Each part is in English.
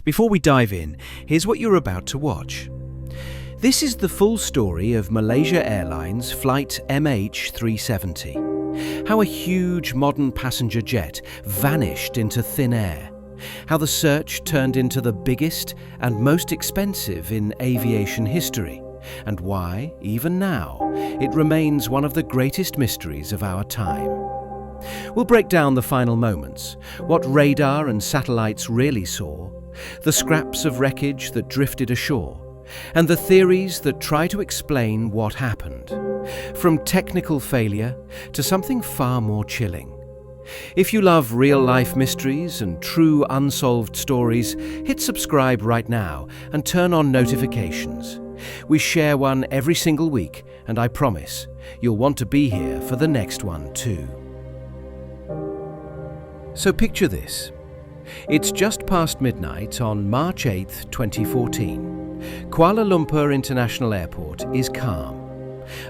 Before we dive in, here's what you're about to watch. This is the full story of Malaysia Airlines Flight MH370. How a huge modern passenger jet vanished into thin air. How the search turned into the biggest and most expensive in aviation history. And why, even now, it remains one of the greatest mysteries of our time. We'll break down the final moments, what radar and satellites really saw, the scraps of wreckage that drifted ashore, and the theories that try to explain what happened, from technical failure to something far more chilling. If you love real-life mysteries and true unsolved stories, hit subscribe right now and turn on notifications. We share one every single week, and I promise you'll want to be here for the next one too. So picture this. It's just past midnight on March 8th, 2014. Kuala Lumpur International Airport is calm.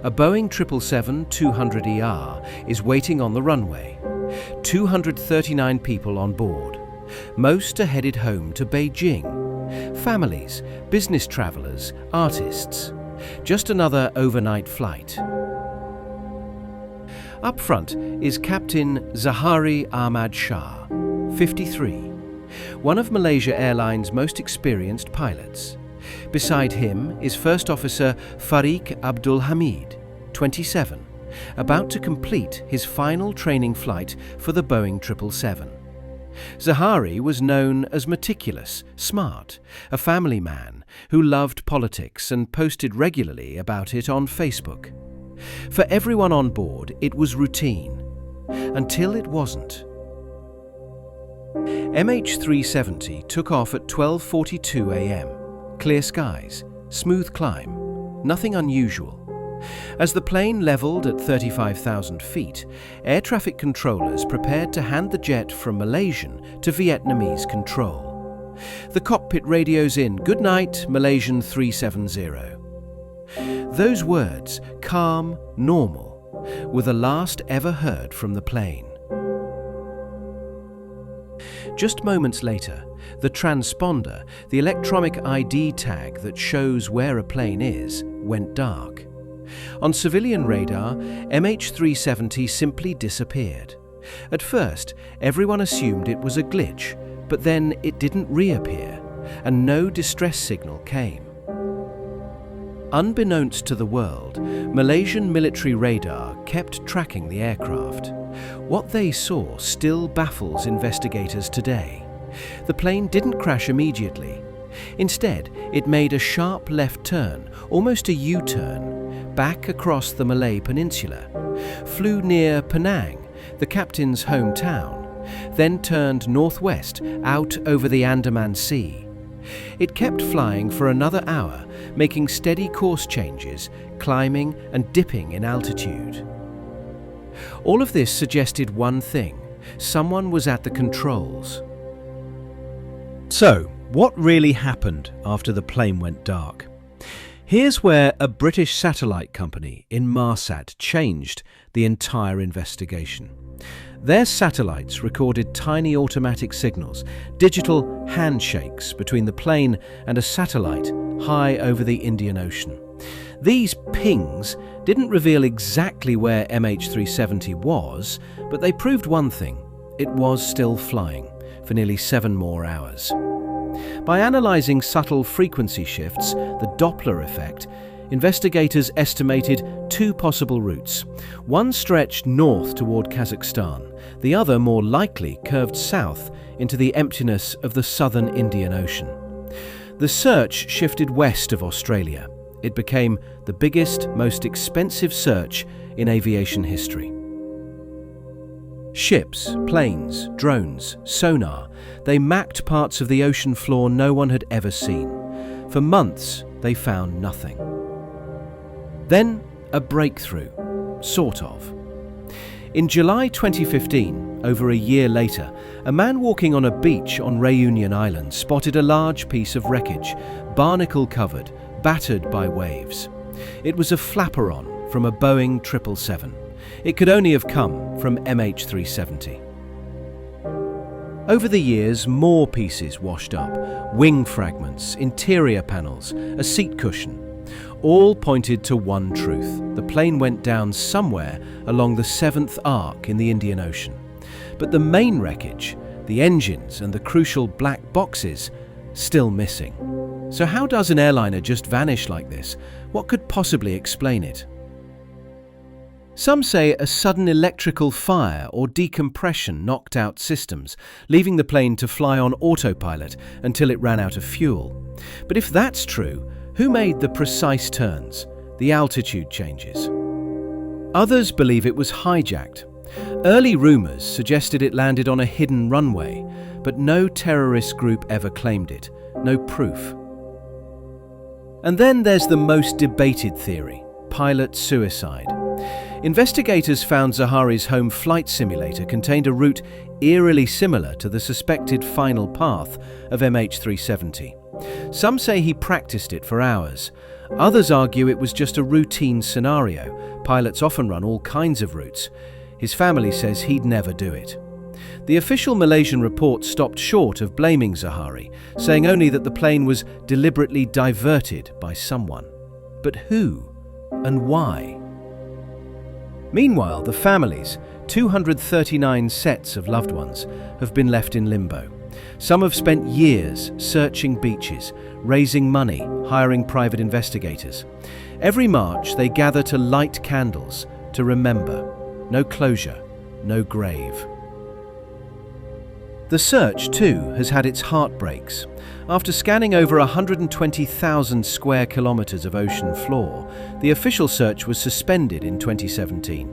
A Boeing 777-200ER is waiting on the runway. 239 people on board. Most are headed home to Beijing. Families, business travelers, artists. Just another overnight flight. Up front is Captain Zaharie Ahmad Shah, 53, one of Malaysia Airlines' most experienced pilots. Beside him is First Officer Farik Abdul Hamid, 27, about to complete his final training flight for the Boeing 777. Zaharie was known as meticulous, smart, a family man who loved politics and posted regularly about it on Facebook. For everyone on board, it was routine, until it wasn't. MH370 took off at 12:42 a.m. Clear skies, smooth climb, nothing unusual. As the plane leveled at 35,000 feet, air traffic controllers prepared to hand the jet from Malaysian to Vietnamese control. The cockpit radios in, "Good night, Malaysian 370. Those words, calm, normal, were the last ever heard from the plane. Just moments later, the transponder, the electronic ID tag that shows where a plane is, went dark. On civilian radar, MH370 simply disappeared. At first, everyone assumed it was a glitch, but then it didn't reappear, and no distress signal came. Unbeknownst to the world, Malaysian military radar kept tracking the aircraft. What they saw still baffles investigators today. The plane didn't crash immediately. Instead, it made a sharp left turn, almost a U-turn, back across the Malay Peninsula, flew near Penang, the captain's hometown, then turned northwest out over the Andaman Sea. It kept flying for another hour, making steady course changes, climbing and dipping in altitude. All of this suggested one thing: someone was at the controls. So, what really happened after the plane went dark? Here's where a British satellite company, Inmarsat, changed the entire investigation. Their satellites recorded tiny automatic signals, digital handshakes between the plane and a satellite high over the Indian Ocean. These pings didn't reveal exactly where MH370 was, but they proved one thing: it was still flying for nearly 7 more hours. By analysing subtle frequency shifts, the Doppler effect, investigators estimated 2 possible routes. One stretched north toward Kazakhstan, the other more likely curved south into the emptiness of the southern Indian Ocean. The search shifted west of Australia. It became the biggest, most expensive search in aviation history. Ships, planes, drones, sonar, they mapped parts of the ocean floor no one had ever seen. For months, they found nothing. Then, a breakthrough, sort of. In July 2015, over a year later, a man walking on a beach on Réunion Island spotted a large piece of wreckage, barnacle-covered, battered by waves. It was a flaperon from a Boeing 777. It could only have come from MH370. Over the years, more pieces washed up. Wing fragments, interior panels, a seat cushion. All pointed to one truth. The plane went down somewhere along the 7th arc in the Indian Ocean. But the main wreckage, the engines and the crucial black boxes, still missing. So how does an airliner just vanish like this? What could possibly explain it? Some say a sudden electrical fire or decompression knocked out systems, leaving the plane to fly on autopilot until it ran out of fuel. But if that's true, who made the precise turns, the altitude changes? Others believe it was hijacked. Early rumours suggested it landed on a hidden runway, but no terrorist group ever claimed it. No proof. And then there's the most debated theory, pilot suicide. Investigators found Zaharie's home flight simulator contained a route eerily similar to the suspected final path of MH370. Some say he practiced it for hours. Others argue it was just a routine scenario. Pilots often run all kinds of routes. His family says he'd never do it. The official Malaysian report stopped short of blaming Zaharie, saying only that the plane was deliberately diverted by someone. But who and why? Meanwhile, the families, 239 sets of loved ones, have been left in limbo. Some have spent years searching beaches, raising money, hiring private investigators. Every March, they gather to light candles, to remember. No closure, no grave. The search, too, has had its heartbreaks. After scanning over 120,000 square kilometres of ocean floor, the official search was suspended in 2017.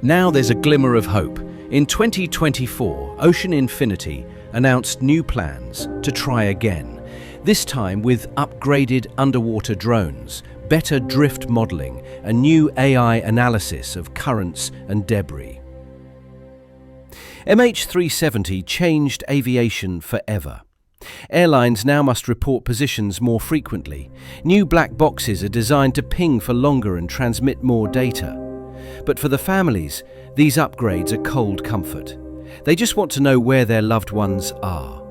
Now there's a glimmer of hope. In 2024, Ocean Infinity announced new plans to try again, this time with upgraded underwater drones, better drift modelling, and new AI analysis of currents and debris. MH370 changed aviation forever. Airlines now must report positions more frequently. New black boxes are designed to ping for longer and transmit more data. But for the families, these upgrades are cold comfort. They just want to know where their loved ones are.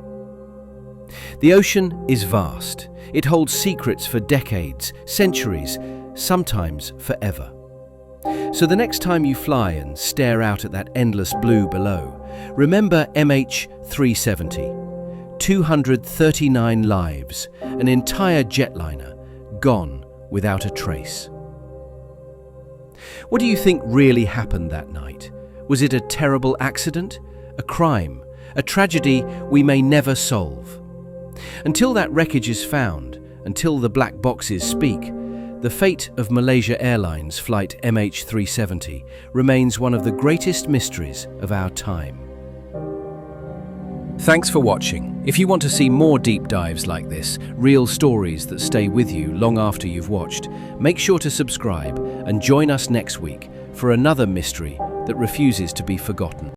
The ocean is vast. It holds secrets for decades, centuries, sometimes forever. So the next time you fly and stare out at that endless blue below, remember MH370. 239 lives, an entire jetliner, gone without a trace. What do you think really happened that night? Was it a terrible accident? A crime? A tragedy we may never solve? Until that wreckage is found, until the black boxes speak, the fate of Malaysia Airlines Flight MH370 remains one of the greatest mysteries of our time. Thanks for watching. If you want to see more deep dives like this, real stories that stay with you long after you've watched, make sure to subscribe and join us next week for another mystery that refuses to be forgotten.